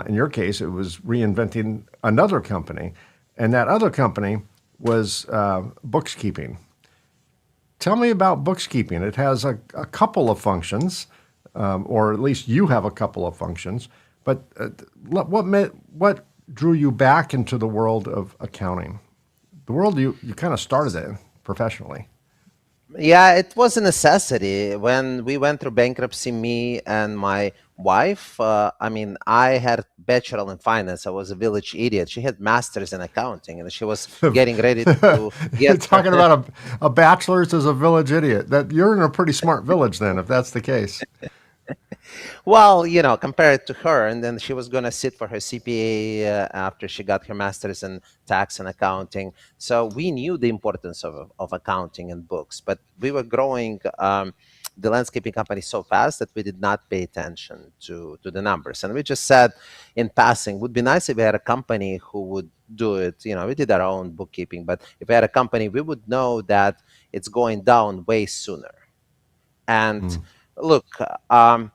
In your case, it was reinventing another company, and that other company was BooXkeeping. Tell me about BooXkeeping. It has a couple of functions, or at least you have a couple of functions. But what drew you back into the world of accounting? The world you kind of started in professionally. Yeah, it was a necessity. When we went through bankruptcy, me and my wife, I mean, I had bachelor in finance. I was a village idiot. She had masters in accounting, and she was getting ready to You're get her. talking about a bachelor's as a village idiot. That you're in a pretty smart village then, if that's the case. Well, compared to her, and then she was going to sit for her CPA after she got her master's in tax and accounting. So we knew the importance of accounting and books, but we were growing the landscaping company so fast that we did not pay attention to the numbers. And we just said in passing, would be nice if we had a company who would do it. We did our own bookkeeping, but if we had a company, we would know that it's going down way sooner. And Mm. look, um,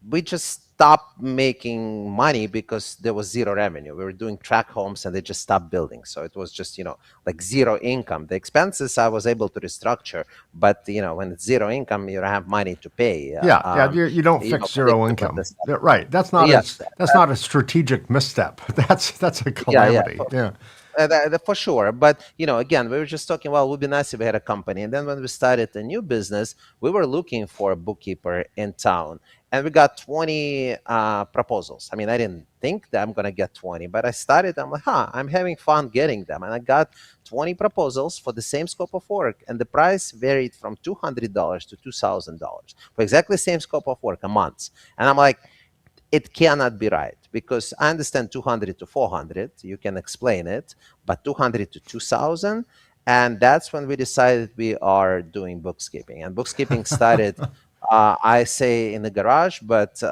we just stopped making money because there was zero revenue. We were doing track homes and they just stopped building. So it was just, like zero income. The expenses I was able to restructure, but when it's zero income, you don't have money to pay. Yeah, yeah. You don't fix For zero the income. stuff. Right. Yes, That's not a strategic misstep. That's a yeah, yeah. calamity. Yeah. For sure. But, again, we were just talking, well, it would be nice if we had a company. And then when we started a new business, we were looking for a bookkeeper in town. And we got 20 proposals. I mean, I didn't think that I'm going to get 20, but I started, I'm like, I'm having fun getting them. And I got 20 proposals for the same scope of work. And the price varied from $200 to $2,000 for exactly the same scope of work a month. And I'm like, it cannot be right because I understand 200 to 400, you can explain it, but 200 to 2000. And that's when we decided we are doing bookkeeping. And bookkeeping started, I say in the garage, but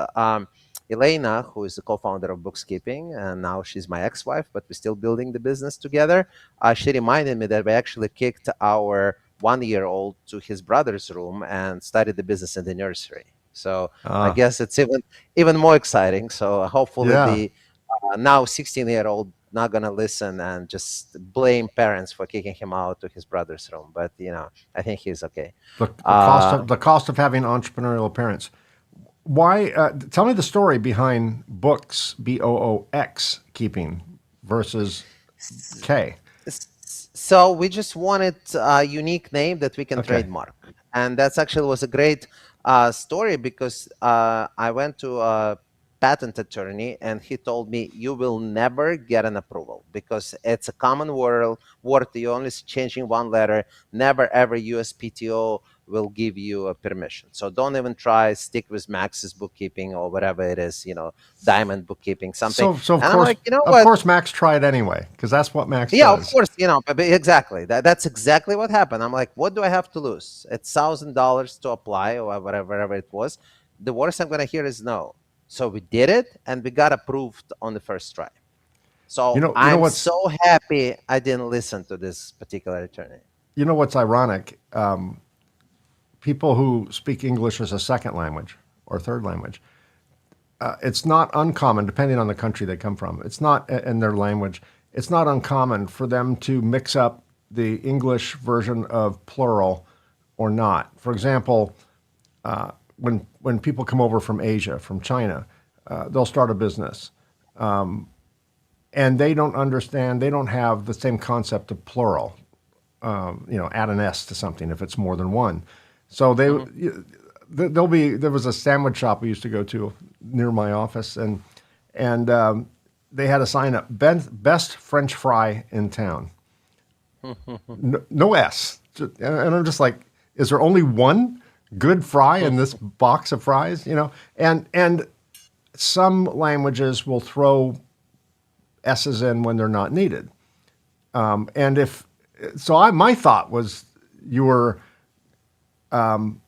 Elena, who is the co-founder of bookkeeping, and now she's my ex-wife, but we're still building the business together. She reminded me that we actually kicked our 1-year-old to his brother's room and started the business in the nursery. So I Ah, guess it's even more exciting. So hopefully yeah. the now 16-year-old not gonna listen and just blame parents for kicking him out to his brother's room. But I think he's okay. Uh, The cost of having entrepreneurial parents. Why? Tell me the story behind books, BOOX keeping versus K. so we just wanted a unique name that we can Okay. trademark, and that's actually was a great story because I went to a patent attorney and he told me you will never get an approval because it's a common word. You're only changing one letter. Never ever USPTO will give you a permission. So don't even try. Stick with Max's bookkeeping or whatever it is. Diamond bookkeeping something. So And I'm like, you know of what? course, Max tried anyway because that's what Max Yeah, of does. course, but exactly. That's exactly what happened. I'm like, what do I have to lose? It's $1,000 to apply or whatever it was. The worst I'm gonna hear is no. So we did it and we got approved on the first try. So You know I'm what's so happy I didn't listen to this particular attorney. ironic? People who speak English as a second language or third language, it's not uncommon, depending on the country they come from. It's not in their language. It's not uncommon for them to mix up the English version of plural or not. For example, when people come over from Asia, from China, they'll start a business, and they don't understand. They don't have the same concept of plural. Add an S to something if it's more than one. So Hmm. there was a sandwich shop we used to go to near my office, and they had a sign up, best French fry in town. No S. And I'm just like, is there only one good fry in this box of fries? And some languages will throw S's in when they're not needed. And if so, my thought was you were kind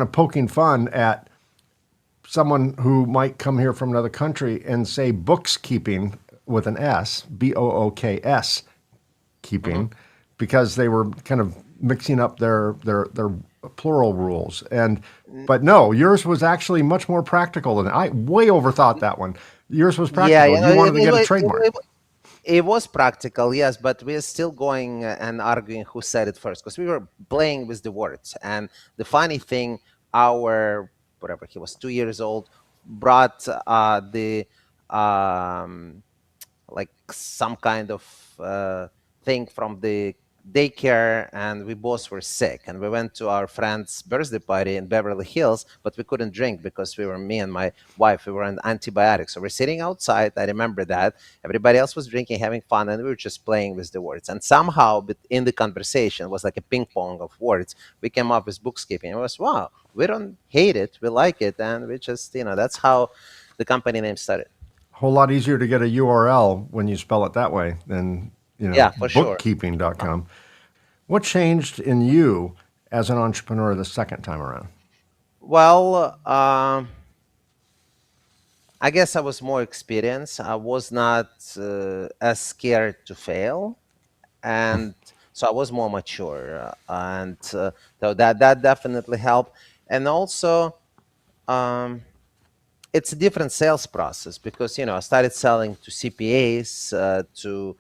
of poking fun at someone who might come here from another country and say books keeping with an S, BOOKS Hmm. keeping, because they were kind of mixing up their plural rules. But no, yours was actually much more practical than I way overthought that one. Yours was Yeah, practical. you know, You wanted to get a trademark. it was practical, yes, but we're still going and arguing who said it first because we were playing with the words. And the funny thing, our whatever he was 2 years old brought the um, like some kind of thing from the daycare, and we both were sick, and we went to our friend's birthday party in Beverly Hills, but we couldn't drink because me and my wife, we were on antibiotics, so we're sitting outside. I remember that everybody else was drinking, having fun, and we were just playing with the words, and somehow in the conversation, it was like a ping pong of words, we came up with bookkeeping. It was, wow, we don't hate it, we like it, and we just, that's how the company name started. A whole lot easier to get a URL when you spell it that way than, Yeah, for sure. bookkeeping.com. What changed in you as an entrepreneur the second time around? Well, I guess I was more experienced. I was not as scared to fail, and so I was more mature, and so that definitely helped. And also, um, it's a different sales process because I started selling to CPAs, to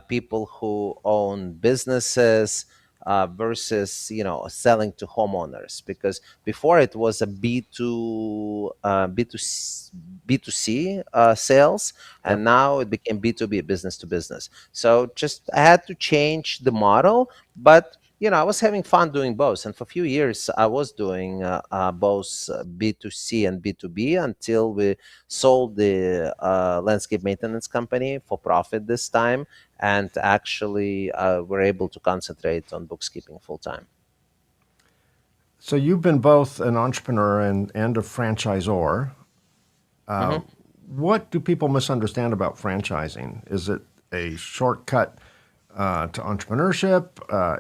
people who own businesses, versus selling to homeowners, because before it was a B2C sales, and Yep. now it became B2B, business to business. So just I had to change the model, but I was having fun doing both. And for a few years, I was doing both B2C and B2B until we sold the landscape maintenance company for profit this time. And actually, we're able to concentrate on bookkeeping full time. So you've been both an entrepreneur and a franchisor. Mhm. What do people misunderstand about franchising? Is it a shortcut to entrepreneurship?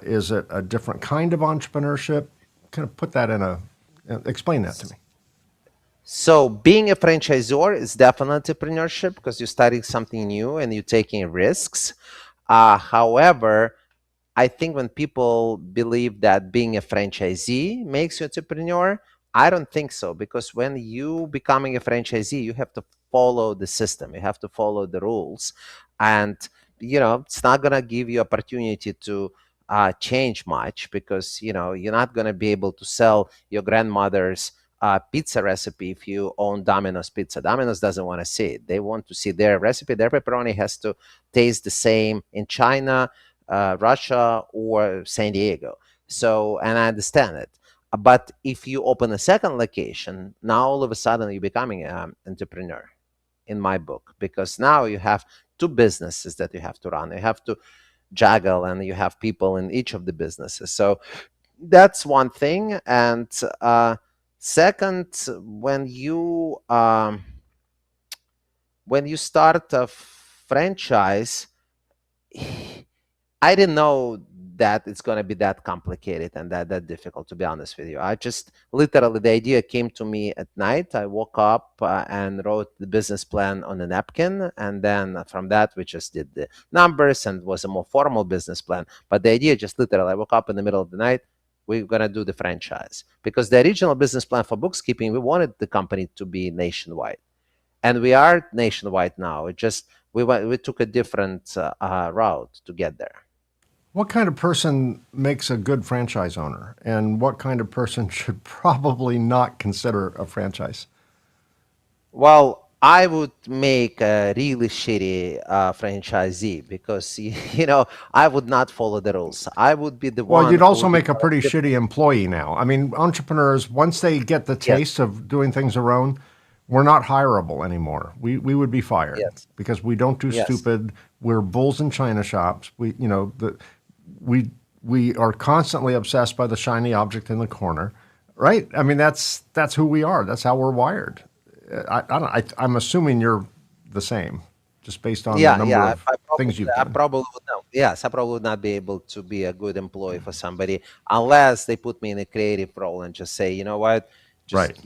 Is it a different kind of entrepreneurship? Kind of put that in explain that to me. So being a franchisor is definitely entrepreneurship because you're starting something new and you're taking risks. However, I think when people believe that being a franchisee makes you entrepreneur, I don't think so, because when you becoming a franchisee, you have to follow the system, you have to follow the rules, and it's not gonna give you opportunity to change much, because you're not gonna be able to sell your grandmother's pizza recipe if you own Domino's Pizza. Domino's doesn't want to see it. They want to see their recipe. Their pepperoni has to taste the same in China, Russia, or San Diego. So, and I understand it. But if you open a second location, now all of a sudden you're becoming an entrepreneur in my book, because now you have two businesses that you have to run. You have to juggle, and you have people in each of the businesses. So that's one thing. And second, when you start a franchise, I didn't know that it's going to be that complicated and that difficult, to be honest with you. I just literally, the idea came to me at night. I woke up and wrote the business plan on a napkin. And then from that, we just did the numbers, and it was a more formal business plan. But the idea just literally, I woke up in the middle of the night. We're going to do the franchise, because the original business plan for bookkeeping, we wanted the company to be nationwide, and we are nationwide now. It just, we took a different route to get there. What kind of person makes a good franchise owner, and what kind of person should probably not consider a franchise? Well, I would make a really shitty franchisee, because I would not follow the rules. I would be the Well, one you'd who also would be make a pretty shitty employee now. I mean, entrepreneurs, once they get the yes, taste of doing things their own, we're not hireable anymore. We would be fired yes, because we don't do yes, stupid. We're bulls in china shops. We we are constantly obsessed by the shiny object in the corner, right? I mean, that's who we are. That's how we're wired. I'm assuming you're the same, just based on the yeah, number yeah. of things you've I done. probably would not. Yes, I probably would not be able to be a good employee for somebody unless they put me in a creative role and just say, you know what, Right. just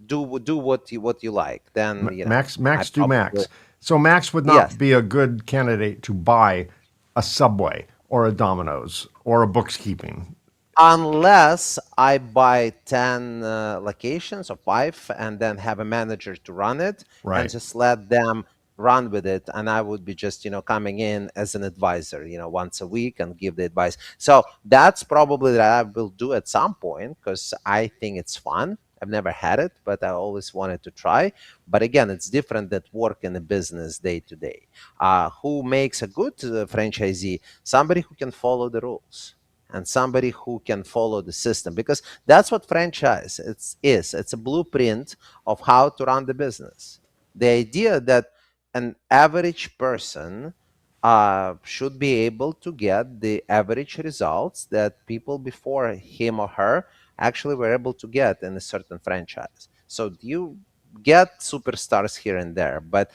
do what you like. Then I Max do probably, Max. So Max would not yes. be a good candidate to buy a Subway or a Domino's or a Bookkeeping. unless I buy 10 locations or five and then have a manager to run it and Right. just let them run with it. And I would be just, coming in as an advisor, once a week and give the advice. So that's probably that I will do at some point because I think it's fun. I've never had it, but I always wanted to try. But again, it's different that work in the business day to day. Who makes a good franchisee? Somebody who can follow the rules and somebody who can follow the system, because that's what franchise it's a blueprint of how to run the business. The idea that an average person should be able to get the average results that people before him or her actually were able to get in a certain franchise. So you get superstars here and there, but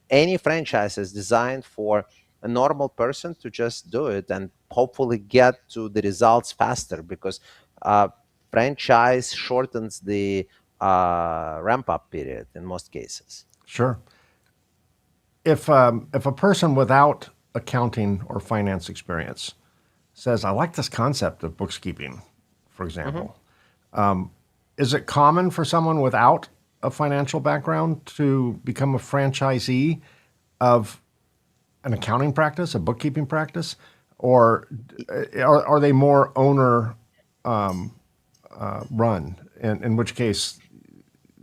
any franchise is designed for a normal person to just do it and hopefully get to the results faster, because uh, franchise shortens the ramp up period in most cases. Sure. If a person without accounting or finance experience says, "I like this concept of bookkeeping," for Mm-hmm. example, is it common for someone without a financial background to become a franchisee of an accounting practice, a bookkeeping practice, or are they more owner run? In which case,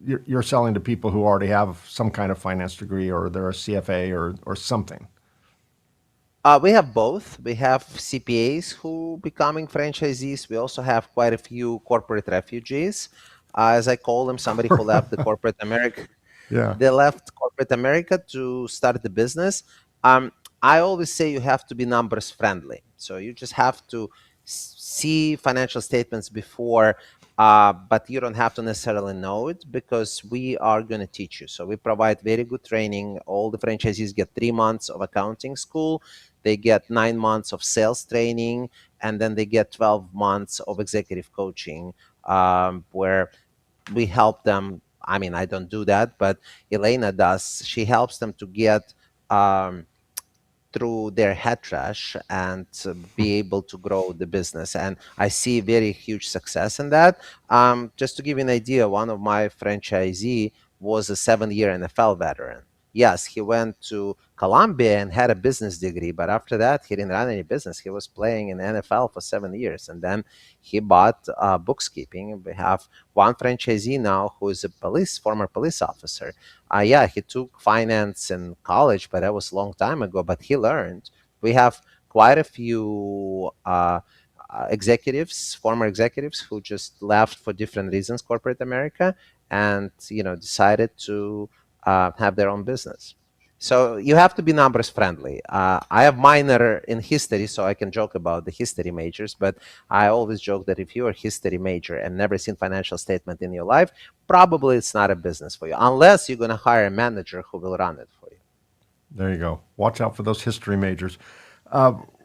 you're selling to people who already have some kind of finance degree, or they're a CFA or something. We have both. We have CPAs who becoming franchisees. We also have quite a few corporate refugees, as I call them, somebody who left the corporate America. Yeah, They left corporate America to start the business. Um, I always say you have to be numbers friendly. So you just have to see financial statements before, but you don't have to necessarily know it because we are going to teach you. So we provide very good training. All the franchisees get 3 months of accounting school, they get 9 months of sales training, and then they get 12 months of executive coaching, where we help them. I mean, I don't do that, but Elena does. She helps them to get um, through their head trash and be able to grow the business. And I see very huge success in that. Just to give you an idea, one of my franchisee was a 7-year NFL veteran. Yes, he went to Columbia and had a business degree, but after that, he didn't run any business. He was playing in the NFL for 7 years, and then he bought bookkeeping. We have one franchisee now who is a former police officer. Yeah, he took finance in college, but that was a long time ago. But he learned. We have quite a few executives, former executives, who just left for different reasons, corporate America, and decided to have their own business. So you have to be numbers friendly. I have minor in history, so I can joke about the history majors. But I always joke that if you're a history major and never seen financial statement in your life, probably it's not a business for you, unless you're going to hire a manager who will run it for you. there you go. Watch out for those history majors.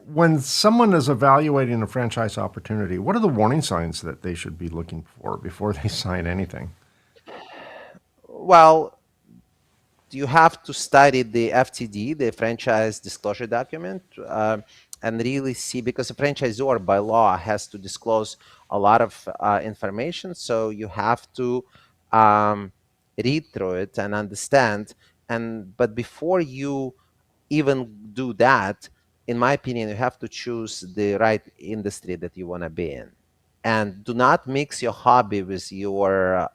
When someone is evaluating a franchise opportunity, what are the warning signs that they should be looking for before they sign anything? Well, you have to study the FTD, the franchise disclosure document, and really see, because a franchisor by law has to disclose a lot of information. So you have to um, read through it and understand. But before you even do that, in my opinion, you have to choose the right industry that you want to be in. And do not mix your hobby with your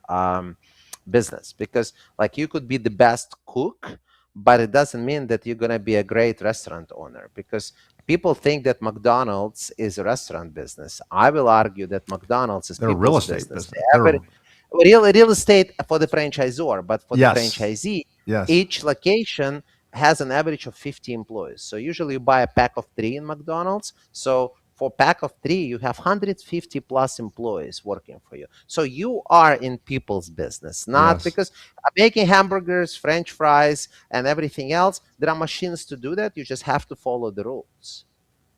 business, because like you could be the best cook, but it doesn't mean that you're going to be a great restaurant owner, because people think that McDonald's is a restaurant business. I will argue that McDonald's is They're a real people's estate business. business. They're Real estate for the franchisor, but for the yes, franchisee, yes, each location has an average of 50 employees. So usually you buy a pack of three in McDonald's. So for pack of three, you have 150 plus employees working for you. So you are in people's business, not yes. because making hamburgers, French fries, and everything else, there are machines to do that. You just have to follow the rules.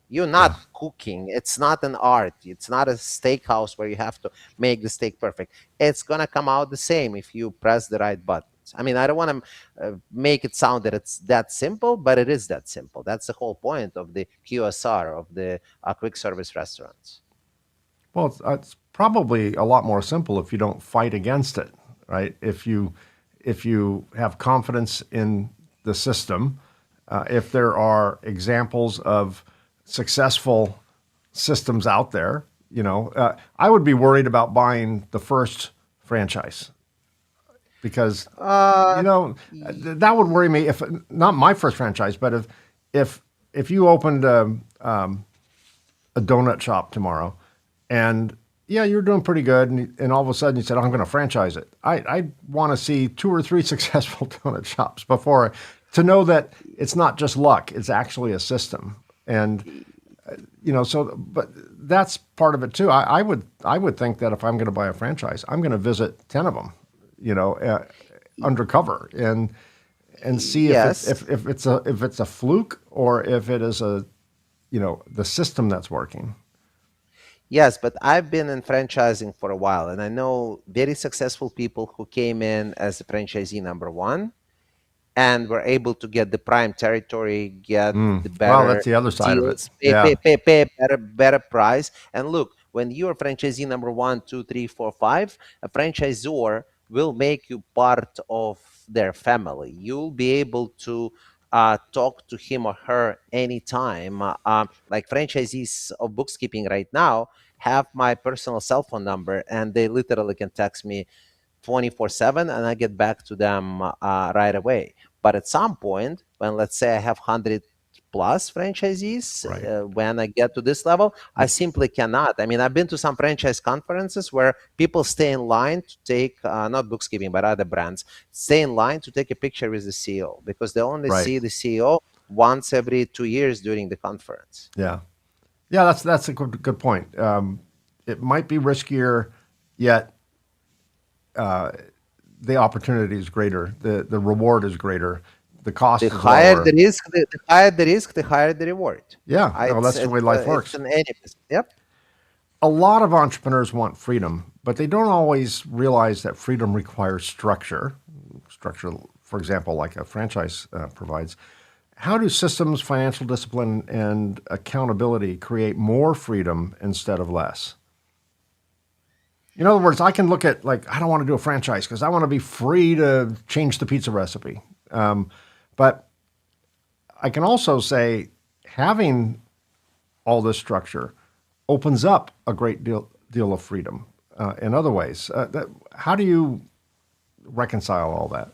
You're Yeah. not cooking. It's not an art. It's not a steakhouse where you have to make the steak perfect. It's going to come out the same if you press the right buttons. I mean, I don't want to make it sound that it's that simple, but it is that simple. That's the whole point of the QSR, of the quick service restaurants. Well, it's probably a lot more simple if you don't fight against it, right? If you have confidence in the system, if there are examples of successful systems out there, I would be worried about buying the first franchise because Uh, that would worry me if not my first franchise, but if if you opened a donut shop tomorrow, and yeah, you're doing pretty good, and all of a sudden you said, "I'm going to franchise it." I want to see two or three successful donut shops before to know that it's not just luck; it's actually a system. And so but that's part of it too. I would think that if I'm going to buy a franchise, I'm going to visit 10 of them, you know, uh, undercover and see if it's yes. if it's a fluke or if it is the system that's working. Yes, but I've been in franchising for a while, and I know very successful people who came in as a franchisee number one and were able to get the prime territory, get the Well, better that's the other side of it. deals, Yeah, pay a better price. And look, when you're franchisee number one, two, three, four, five, a franchisor will make you part of their family. You'll be able to talk to him or her anytime. Like franchisees of bookkeeping right now have my personal cell phone number, and they literally can text me 24/7 and I get back to them right away. But at some point, when let's say I have 100 plus franchisees, right. when I get to this level, I simply cannot. I mean, I've been to some franchise conferences where people stay in line to take, not bookkeeping, but other brands, stay in line to take a picture with the CEO because they only Right. see the CEO once every 2 years during the conference. Yeah. Yeah, that's a good point. It might be riskier, yet the opportunity is greater. The reward is greater. The The cost is higher lower. the risk, the higher the risk, the higher the reward. Yeah, no, that's the way life It's works. an any business. Yep. A lot of entrepreneurs want freedom, but they don't always realize that freedom requires structure. Structure, for example, like a franchise provides. How do systems, financial discipline, and accountability create more freedom instead of less? In other words, I can look at like I don't want to do a franchise because I want to be free to change the pizza recipe. But I can also say having all this structure opens up a great deal of freedom in other ways. How do you reconcile all that?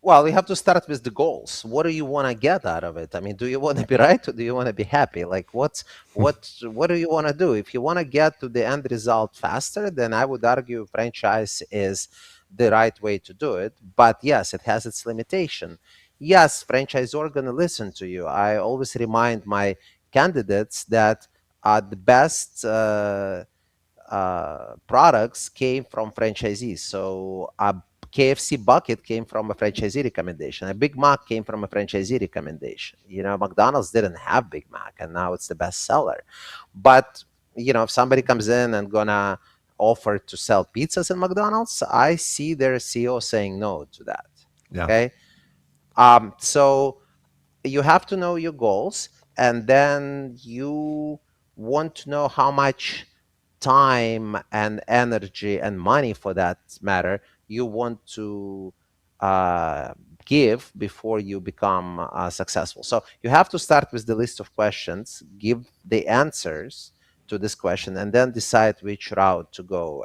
Well, you have to start with the goals. What do you want to get out of it? I mean, do you want to be right or do you want to be happy? Like, what do you want to do? If you want to get to the end result faster, then I would argue franchise is the right way to do it. But yes, it has its limitation. Yes, franchisor gonna listen to you. I always remind my candidates that the best products came from franchisees. So a KFC bucket came from a franchisee recommendation. A Big Mac came from a franchisee recommendation. McDonald's didn't have Big Mac, and now it's the best seller. But if somebody comes in and gonna offer to sell pizzas in McDonald's, I see their CEO saying no to that. Yeah. Okay, so you have to know your goals, and then you want to know how much time and energy and money for that matter you want to uh, give before you become successful. So you have to start with the list of questions, give the answers to this question, and then decide which route to go.